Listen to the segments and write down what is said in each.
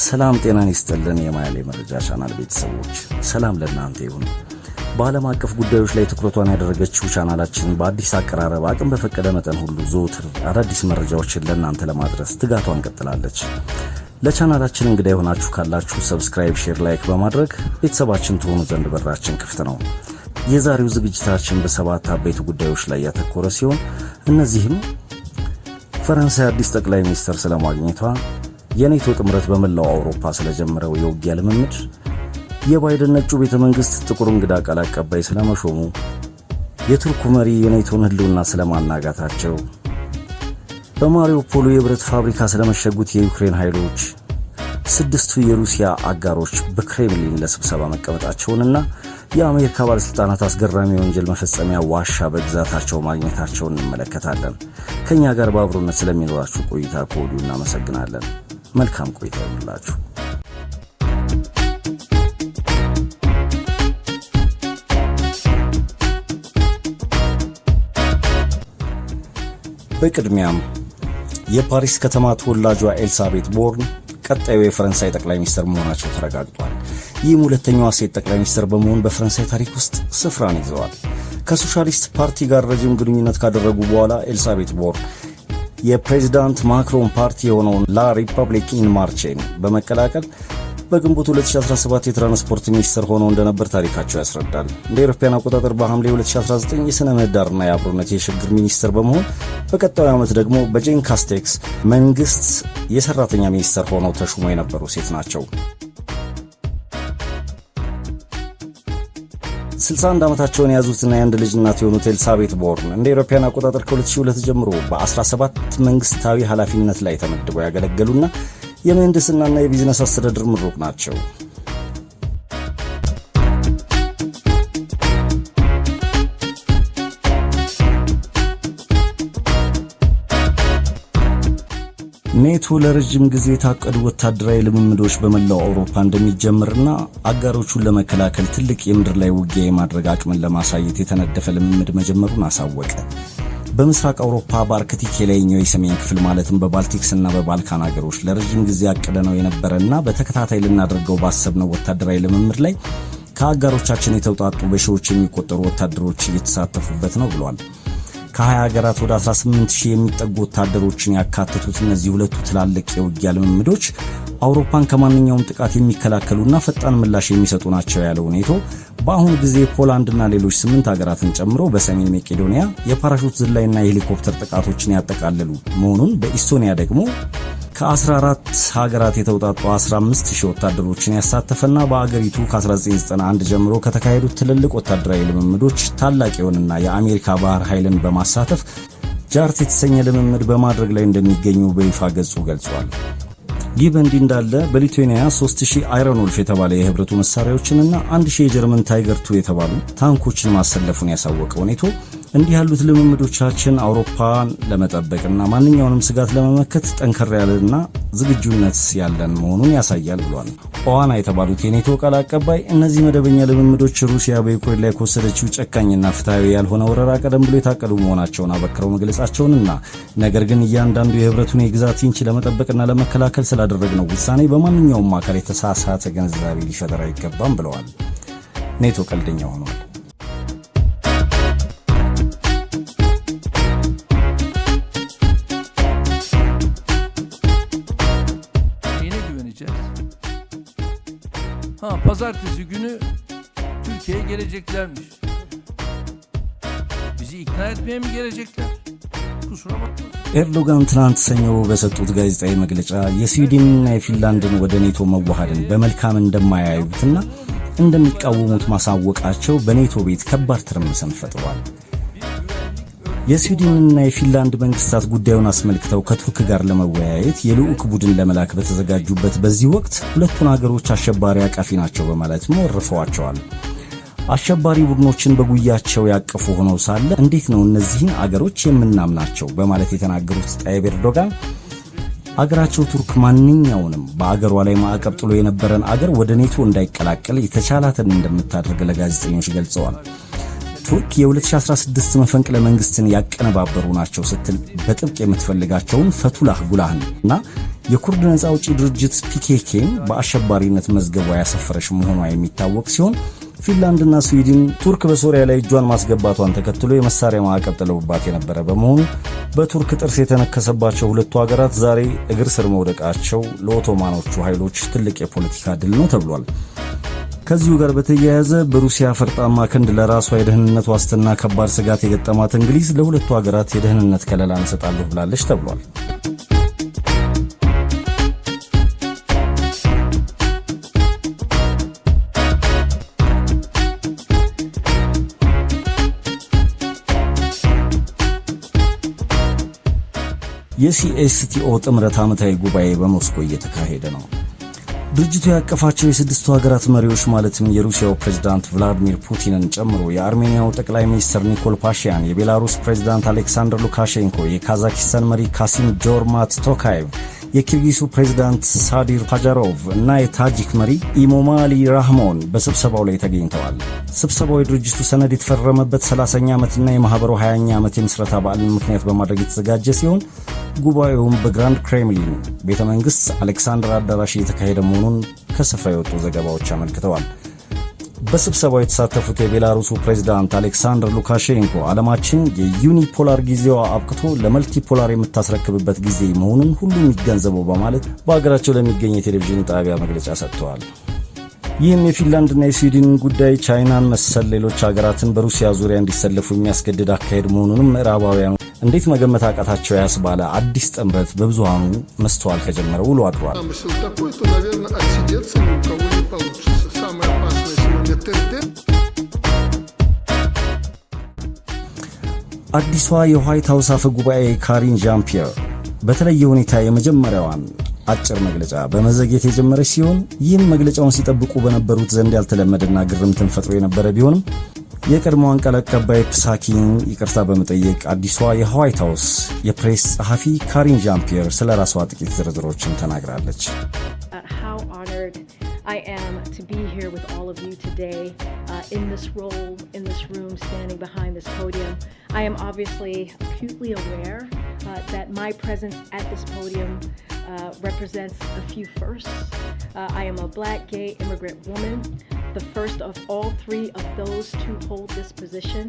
ሰላም ጤናን ይስጥልን የማያሌ መረጃ ቻናል ቤተሰቦች ሰላም ለእናንተ ይሁን። በዓለም አቀፍ ጉዳዮች ላይ ትኩረቷን ያደረገችው ቻናላችን በአዲስ አቀራረብ አቅም በፈቀደ መጠን ሁሉ ዘወትር አዳዲስ መረጃዎችን ለእናንተ ለማድረስ ትጋቷን ቀጥላለች። ለቻናላችን እንግዳ የሆናችሁ ካላችሁ ሰብስክራይብ፣ ሼር፣ ላይክ በማድረግ ቤተሰባችን ትሆኑ ዘንድ በራችን ክፍት ነው። የዛሬው ዝግጅታችን በሰባት አበይት ጉዳዮች ላይ ያተኮረ ሲሆን እነዚህም ፈረንሳይ አዲስ ጠቅላይ ሚኒስትር ስለማግኘቷ፣ የኔቶ ጥምረት በመላው አውሮፓ ስለጀመረው የውጊያ ልምምድ፣ የባይደን ነጩ ቤተ መንግስት ጥቁር እንግዳ ቃል አቀባይ ስለመሾሙ፣ የቱርኩ መሪ የኔቶን ህልውና ስለማናጋታቸው፣ በማሪውፖል የብረት ፋብሪካ ስለመሸጉት የዩክሬን ኃይሎች፣ ስድስቱ የሩሲያ አጋሮች በክሬምሊን ለስብሰባ መቀመጣቸውንና የአሜሪካ ባለስልጣናት አስገራሚ ወንጀል መፈጸሚያ ዋሻ በግዛታቸው ማግኘታቸውን እንመለከታለን። ከኛ ጋር በአብሮነት ስለሚኖራችሁ ቆይታ ከወዲሁ እናመሰግናለን። መልካም ቆይታ ይሁንላችሁ። በቅድሚያም የፓሪስ ከተማ ተወላጇ ኤልሳቤት ቦርን ቀጣዩ የፈረንሳይ ጠቅላይ ሚኒስትር መሆናቸው ተረጋግጧል። ይህም ሁለተኛዋ ሴት ጠቅላይ ሚኒስትር በመሆን በፈረንሳይ ታሪክ ውስጥ ስፍራን ይዘዋል። ከሶሻሊስት ፓርቲ ጋር ረጅም ግንኙነት ካደረጉ በኋላ ኤልሳቤት ቦርን የፕሬዚዳንት ማክሮን ፓርቲ የሆነውን ላ ሪፐብሊክ ኢን ማርቼን በመቀላቀል በግንቦት 2017 የትራንስፖርት ሚኒስትር ሆነው እንደነበር ታሪካቸው ያስረዳል። እንደ አውሮፓውያን አቆጣጠር በሐምሌ 2019 የሥነ ምህዳርና የአብሮነት የሽግግር ሚኒስትር በመሆን በቀጣዩ ዓመት ደግሞ በጄን ካስቴክስ መንግስት የሰራተኛ ሚኒስትር ሆነው ተሹመው የነበሩ ሴት ናቸው። 61 ዓመታቸውን የያዙትና የአንድ ልጅ እናት የሆኑት ኤልሳቤት ቦርን እንደ አውሮፓውያን አቆጣጠር ከ2002 ጀምሮ በ17 መንግስታዊ ኃላፊነት ላይ ተመድበው ያገለገሉና የምህንድስናና የቢዝነስ አስተዳደር ምሩቅ ናቸው። ኔቶ ለረጅም ጊዜ የታቀዱ ወታደራዊ ልምምዶች በመላው አውሮፓ እንደሚጀምርና አጋሮቹን ለመከላከል ትልቅ የምድር ላይ ውጊያ የማድረግ አቅምን ለማሳየት የተነደፈ ልምምድ መጀመሩን አሳወቀ። በምስራቅ አውሮፓ በአርክቲክ የላይኛው የሰሜን ክፍል ማለትም በባልቲክስና በባልካን ሀገሮች ለረጅም ጊዜ አቅደነው የነበረና በተከታታይ ልናደርገው ባሰብነው ወታደራዊ ልምምድ ላይ ከአጋሮቻችን የተውጣጡ በሺዎች የሚቆጠሩ ወታደሮች እየተሳተፉበት ነው ብሏል። ከ20 ሀገራት ወደ 18000 የሚጠጉ ወታደሮችን ያካተቱት እነዚህ ሁለቱ ትላልቅ የውጊያ ልምምዶች አውሮፓን ከማንኛውም ጥቃት የሚከላከሉና ፈጣን ምላሽ የሚሰጡ ናቸው ያለው ኔቶ በአሁኑ ጊዜ ፖላንድና ሌሎች 8 ሀገራትን ጨምሮ በሰሜን መቄዶንያ የፓራሹት ዝላይና የሄሊኮፕተር ጥቃቶችን ያጠቃልሉ መሆኑን፣ በኢስቶኒያ ደግሞ ከ14 ሀገራት የተውጣጡ 15000 ወታደሮችን ያሳተፈና በአገሪቱ ከ1991 ጀምሮ ከተካሄዱት ትልልቅ ወታደራዊ ልምምዶች ታላቅ የሆነና የአሜሪካ ባህር ኃይልን በማሳተፍ ጃርት የተሰኘ ልምምድ በማድረግ ላይ እንደሚገኙ በይፋ ገጹ ገልጿል። ይህ በእንዲህ እንዳለ በሊቱዌኒያ 3000 አይረን ወልፍ የተባለ የህብረቱ መሳሪያዎችንና 1000 የጀርመን ታይገር 2 የተባሉ ታንኮችን ማሰለፉን ያሳወቀው ኔቶ እንዲህ ያሉት ልምምዶቻችን አውሮፓን ለመጠበቅና ማንኛውንም ስጋት ለመመከት ጠንከር ያለና ዝግጁነት ያለን መሆኑን ያሳያል ብሏል። ኦዋና የተባሉት የኔቶ ቃል አቀባይ እነዚህ መደበኛ ልምምዶች ሩሲያ በዩክሬን ላይ ከወሰደችው ጨካኝና ፍትሃዊ ያልሆነ ወረራ ቀደም ብሎ የታቀዱ መሆናቸውን አበክረው መግለጻቸውንና ነገር ግን እያንዳንዱ የህብረቱን የግዛት ኢንች ለመጠበቅና ለመከላከል ስላደረግነው ውሳኔ በማንኛውም አካል የተሳሳተ ግንዛቤ ሊፈጠር አይገባም ብለዋል። ኔቶ ቀልደኛ ሆኗል። Pazartesi günü Türkiye'ye geleceklermiş. Bizi ikna etmeye mi gelecekler? Kusura bakma. ኤርዶጋን ትናንት ሰኞ በሰጡት ጋዜጣዊ መግለጫ የስዊድንና የፊንላንድን ወደ ኔቶ መዋሃድን በመልካም እንደማያዩትና እንደሚቃወሙት ማሳወቃቸው በኔቶ ቤት ከባድ ትርምስን ፈጥሯል። የስዊድንና የፊንላንድ መንግስታት ጉዳዩን አስመልክተው ከቱርክ ጋር ለመወያየት የልዑክ ቡድን ለመላክ በተዘጋጁበት በዚህ ወቅት ሁለቱን ሀገሮች አሸባሪ አቃፊ ናቸው በማለት ወርፈዋቸዋል። አሸባሪ ቡድኖችን በጉያቸው ያቀፉ ሆነው ሳለ እንዴት ነው እነዚህን አገሮች የምናምናቸው በማለት የተናገሩት ጣይብ ኤርዶጋን አገራቸው ቱርክ ማንኛውንም በአገሯ ላይ ማዕቀብ ጥሎ የነበረን አገር ወደ ኔቶ እንዳይቀላቀል የተቻላትን እንደምታደርግ ለጋዜጠኞች ገልጸዋል። ቱርክ የ2016 መፈንቅለ መንግስትን ያቀነባበሩ ናቸው ስትል በጥብቅ የምትፈልጋቸውን ፈቱላህ ጉላህን እና የኩርድ ነጻ አውጪ ድርጅት ፒኬኬን በአሸባሪነት መዝገቧ ያሰፈረች መሆኗ የሚታወቅ ሲሆን ፊንላንድና ስዊድን ቱርክ በሶሪያ ላይ እጇን ማስገባቷን ተከትሎ የመሳሪያ ማዕቀብ ጥለውባት የነበረ በመሆኑ በቱርክ ጥርስ የተነከሰባቸው ሁለቱ ሀገራት ዛሬ እግር ስር መውደቃቸው ለኦቶማኖቹ ኃይሎች ትልቅ የፖለቲካ ድል ነው ተብሏል። ከዚሁ ጋር በተያያዘ በሩሲያ ፈርጣማ ክንድ ለራሷ የደህንነት ዋስትና ከባድ ስጋት የገጠማት እንግሊዝ ለሁለቱ ሀገራት የደህንነት ከለላ እንሰጣለሁ ብላለች ተብሏል። የሲኤስቲኦ ጥምረት ዓመታዊ ጉባኤ በሞስኮ እየተካሄደ ነው። ድርጅቱ ያቀፋቸው የስድስቱ ሀገራት መሪዎች ማለትም የሩሲያው ፕሬዝዳንት ቭላዲሚር ፑቲንን ጨምሮ የአርሜኒያው ጠቅላይ ሚኒስትር ኒኮል ፓሽያን፣ የቤላሩስ ፕሬዝዳንት አሌክሳንደር ሉካሼንኮ፣ የካዛኪስታን መሪ ካሲም ጆርማት ቶካየቭ፣ የኪርጊሱ ፕሬዝዳንት ሳዲር ፓጃሮቭ እና የታጂክ መሪ ኢሞማሊ ራህሞን በስብሰባው ላይ ተገኝተዋል። ስብሰባው የድርጅቱ ሰነድ የተፈረመበት 30ኛ ዓመትና የማህበሩ 20ኛ ዓመት የምስረታ በዓልን ምክንያት በማድረግ የተዘጋጀ ሲሆን ጉባኤውም በግራንድ ክሬምሊን ቤተ መንግስት አሌክሳንድር አዳራሽ እየተካሄደ መሆኑን ከስፍራ የወጡ ዘገባዎች አመልክተዋል። በስብሰባው የተሳተፉት የቤላሩሱ ፕሬዝዳንት አሌክሳንደር ሉካሼንኮ ዓለማችን የዩኒፖላር ጊዜዋ አብቅቶ ለመልቲፖላር የምታስረክብበት ጊዜ መሆኑን ሁሉም የሚገንዘበው በማለት በአገራቸው ለሚገኝ የቴሌቪዥን ጣቢያ መግለጫ ሰጥተዋል። ይህም የፊንላንድና የስዊድን ጉዳይ ቻይናን መሰል ሌሎች ሀገራትን በሩሲያ ዙሪያ እንዲሰለፉ የሚያስገድድ አካሄድ መሆኑንም ምዕራባውያኑ እንዴት መገመት አቃታቸው ያስባለ አዲስ ጥምረት በብዙሃኑ መስተዋል ከጀመረ ውሎ አድሯል። አዲሷ የዋይት ሃውስ አፈ ጉባኤ ካሪን ዣን-ፒየር በተለየ ሁኔታ የመጀመሪያዋን አጭር መግለጫ በመዘግየት የጀመረች ሲሆን ይህም መግለጫውን ሲጠብቁ በነበሩት ዘንድ ያልተለመደና ግርምትን ፈጥሮ የነበረ ቢሆንም የቀድሞዋን ቃል አቀባይ ፕሳኪን ይቅርታ በመጠየቅ አዲሷ የዋይት ሃውስ የፕሬስ ጸሐፊ ካሪን ዣን-ፒየር ስለ ራሷ ጥቂት ዝርዝሮችን ተናግራለች። I am to be here with all of you today in this role, in this room, standing behind this podium. I am obviously acutely aware that my presence at this podium represents a few firsts. I am a Black, gay, immigrant woman, the first of all three of those to hold this position.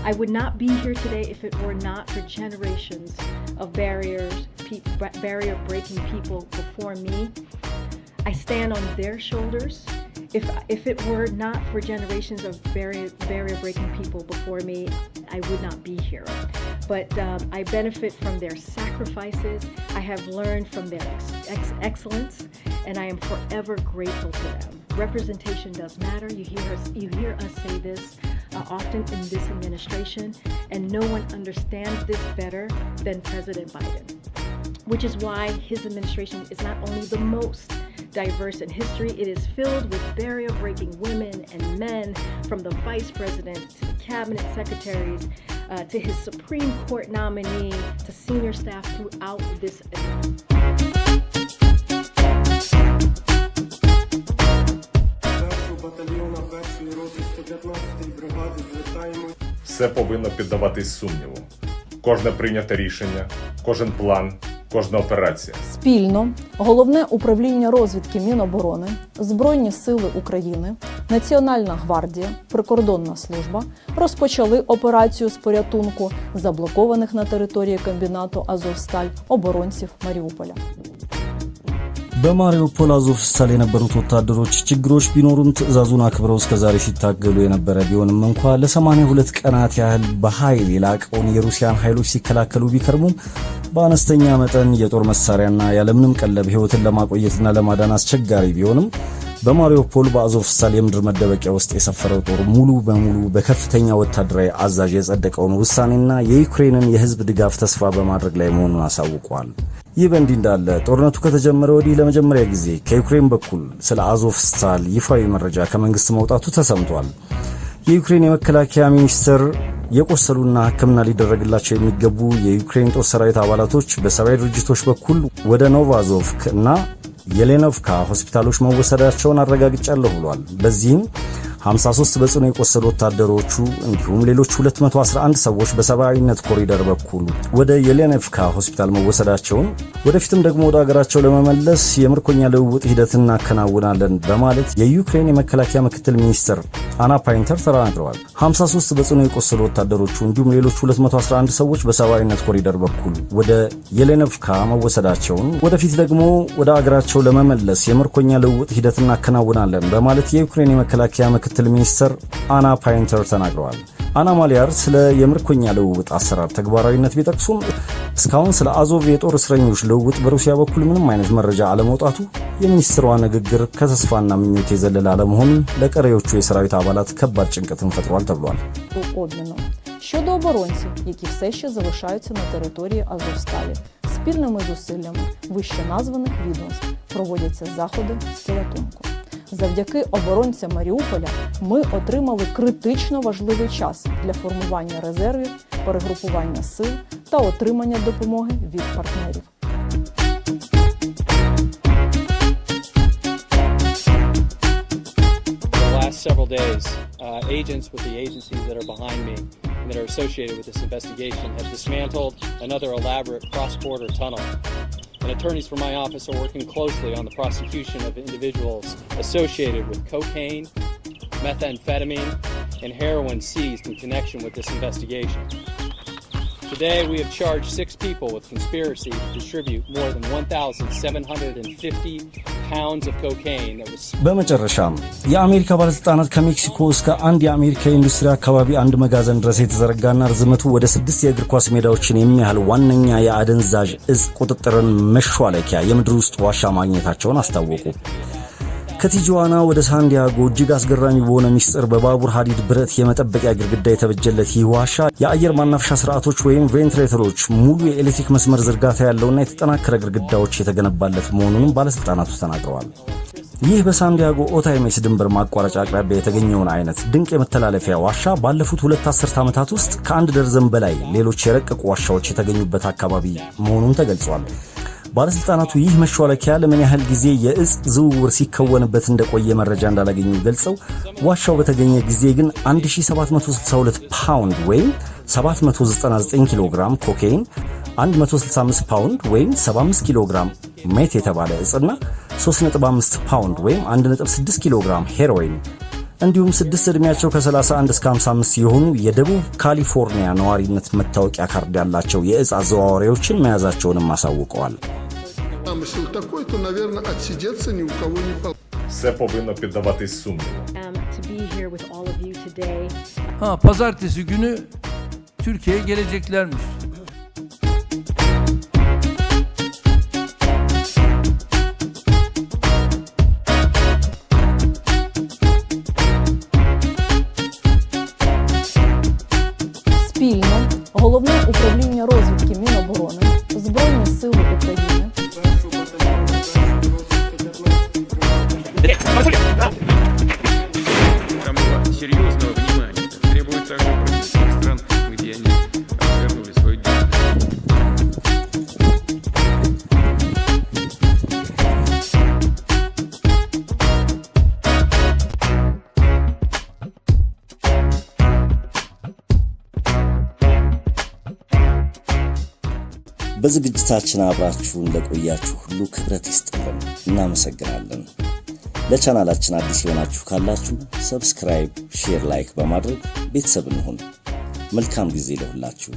I would not be here today if it were not for generations of barrier-breaking people before me. I stand on their shoulders. If it were not for generations of barrier-breaking people before me, I would not be here. But I benefit from their sacrifices. I have learned from their excellence, and I am forever grateful to them. Representation does matter. You hear us say this often in this administration, and no one understands this better than President Biden, which is why his administration is not only the most diverse in history, it is filled with barrier-breaking women and men, from the vice president to the cabinet secretaries to his Supreme Court nominee to senior staff throughout this Все повинно піддаватись сумніву. Кожне прийняте рішення, кожен план, кожна операція. Спільно Головне управління розвідки Міноборони, Збройні сили України, Національна гвардія, Прикордонна служба розпочали операцію з порятунку заблокованих на території комбінату «Азовсталь» оборонців Маріуполя. በማሪውፖል አዞፍስታል የነበሩት ወታደሮች ችግሮች ቢኖሩም ትዕዛዙን አክብረው እስከዛሬ ሲታገሉ የነበረ ቢሆንም እንኳን ለ82 ቀናት ያህል በኃይል የላቀውን የሩሲያን ኃይሎች ሲከላከሉ ቢከርሙም በአነስተኛ መጠን የጦር መሳሪያና ያለምንም ቀለብ ህይወትን ለማቆየትና ለማዳን አስቸጋሪ ቢሆንም በማሪውፖል በአዞፍስታል የምድር መደበቂያ ውስጥ የሰፈረው ጦር ሙሉ በሙሉ በከፍተኛ ወታደራዊ አዛዥ የጸደቀውን ውሳኔና የዩክሬንን የህዝብ ድጋፍ ተስፋ በማድረግ ላይ መሆኑን አሳውቋል። ይህ በእንዲህ እንዳለ ጦርነቱ ከተጀመረ ወዲህ ለመጀመሪያ ጊዜ ከዩክሬን በኩል ስለ አዞፍስታል ይፋዊ መረጃ ከመንግስት መውጣቱ ተሰምቷል። የዩክሬን የመከላከያ ሚኒስትር የቆሰሉና ሕክምና ሊደረግላቸው የሚገቡ የዩክሬን ጦር ሰራዊት አባላቶች በሰብአዊ ድርጅቶች በኩል ወደ ኖቫዞቭክ እና የሌኖቭካ ሆስፒታሎች መወሰዳቸውን አረጋግጫለሁ ብሏል። በዚህም 53 በጽኑ የቆሰሉ ወታደሮቹ እንዲሁም ሌሎች 211 ሰዎች በሰብአዊነት ኮሪደር በኩል ወደ የሌኔቭካ ሆስፒታል መወሰዳቸውን ወደፊትም ደግሞ ወደ ሀገራቸው ለመመለስ የምርኮኛ ልውውጥ ሂደትን እናከናውናለን በማለት የዩክሬን የመከላከያ ምክትል ሚኒስትር አና ፓይንተር ተናግረዋል። 53 በጽኑ የቆሰሉ ወታደሮቹ እንዲሁም ሌሎች 211 ሰዎች በሰብአዊነት ኮሪደር በኩል ወደ የሌኔቭካ መወሰዳቸውን ወደፊት ደግሞ ወደ ሀገራቸው ለመመለስ የምርኮኛ ልውውጥ ሂደትን እናከናውናለን በማለት የዩክሬን የመከላከያ ምክትል ሚኒስትር አና ፓይንተር ተናግረዋል። አና ማሊያር ስለ የምርኮኛ ልውውጥ አሰራር ተግባራዊነት ቢጠቅሱም እስካሁን ስለ አዞቭ የጦር እስረኞች ልውውጥ በሩሲያ በኩል ምንም አይነት መረጃ አለመውጣቱ የሚኒስትሯ ንግግር ከተስፋና ምኞት የዘለለ አለመሆኑን ለቀሪዎቹ የሰራዊት አባላት ከባድ ጭንቀትን ፈጥሯል ተብሏል። Щодо оборонців, які все ще залишаються на території Азовсталі, спільними зусиллями вище названих відомств проводяться заходи з порятунку. Завдяки оборонцям Маріуполя ми отримали критично важливий час для формування резервів, перегрупування сил та отримання допомоги від партнерів. Several days, agents with the agencies that are behind me and that are associated with this investigation have dismantled another elaborate cross-border tunnel. And attorneys from my office are working closely on the prosecution of individuals associated with cocaine, methamphetamine, and heroin seized in connection with this investigation. Today, we have charged 6 people with conspiracy to distribute more than 1,750 pounds of cocaine that was... በመጨረሻም የአሜሪካ ባለስልጣናት ከሜክሲኮ እስከ አንድ የአሜሪካ ኢንዱስትሪ አካባቢ አንድ መጋዘን ድረስ የተዘረጋና ርዝመቱ ወደ 6 የእግር ኳስ ሜዳዎችን የሚያህል ዋነኛ የአደንዛዥ እጽ ቁጥጥርን መሿለኪያ የምድር ውስጥ ዋሻ ማግኘታቸውን አስታወቁ። ከቲጁዋና ወደ ሳንዲያጎ እጅግ አስገራሚ በሆነ ሚስጥር በባቡር ሀዲድ ብረት የመጠበቂያ ግድግዳ የተበጀለት ይህ ዋሻ የአየር ማናፈሻ ስርዓቶች ወይም ቬንትሌተሮች፣ ሙሉ የኤሌክትሪክ መስመር ዝርጋታ ያለውና የተጠናከረ ግድግዳዎች የተገነባለት መሆኑንም ባለስልጣናቱ ተናግረዋል። ይህ በሳንዲያጎ ኦታይሜስ ድንበር ማቋረጫ አቅራቢያ የተገኘውን አይነት ድንቅ የመተላለፊያ ዋሻ ባለፉት 2 አስርት ዓመታት ውስጥ ከ1 ደርዘን በላይ ሌሎች የረቀቁ ዋሻዎች የተገኙበት አካባቢ መሆኑን ተገልጿል። ባለስልጣናቱ ይህ መሿለኪያ ለምን ያህል ጊዜ የእጽ ዝውውር ሲከወንበት እንደቆየ መረጃ እንዳላገኙ ገልጸው ዋሻው በተገኘ ጊዜ ግን 1762 ፓውንድ ወይም 799 ኪሎ ግራም ኮካይን፣ 165 ፓውንድ ወይም 75 ኪሎ ግራም ሜት የተባለ እጽና 3.5 ፓውንድ ወይም 1.6 ኪሎ ግራም ሄሮይን እንዲሁም 6 ዕድሜያቸው ከ31 እስከ 55 የሆኑ የደቡብ ካሊፎርኒያ ነዋሪነት መታወቂያ ካርድ ያላቸው የእጽ አዘዋዋሪዎችን መያዛቸውንም አሳውቀዋል። Все повинно піддаватись сумніву. To be here with all of you today. Pazartesi günü Türkiye'ye geleceklermiş. Спільно Головне управління розвідки Міноборони, Збройні сили України Там было серьезного внимания. Требует также правительств стран, где они развернули свою деятельность. በዝግጅታችን አብራችሁን ለቆያችሁ ሁሉ ክብረት ይስጥልን፣ እናመሰግናለን። ለቻናላችን አዲስ የሆናችሁ ካላችሁ ሰብስክራይብ፣ ሼር፣ ላይክ በማድረግ ቤተሰብ እንሁን። መልካም ጊዜ ለሁላችሁ።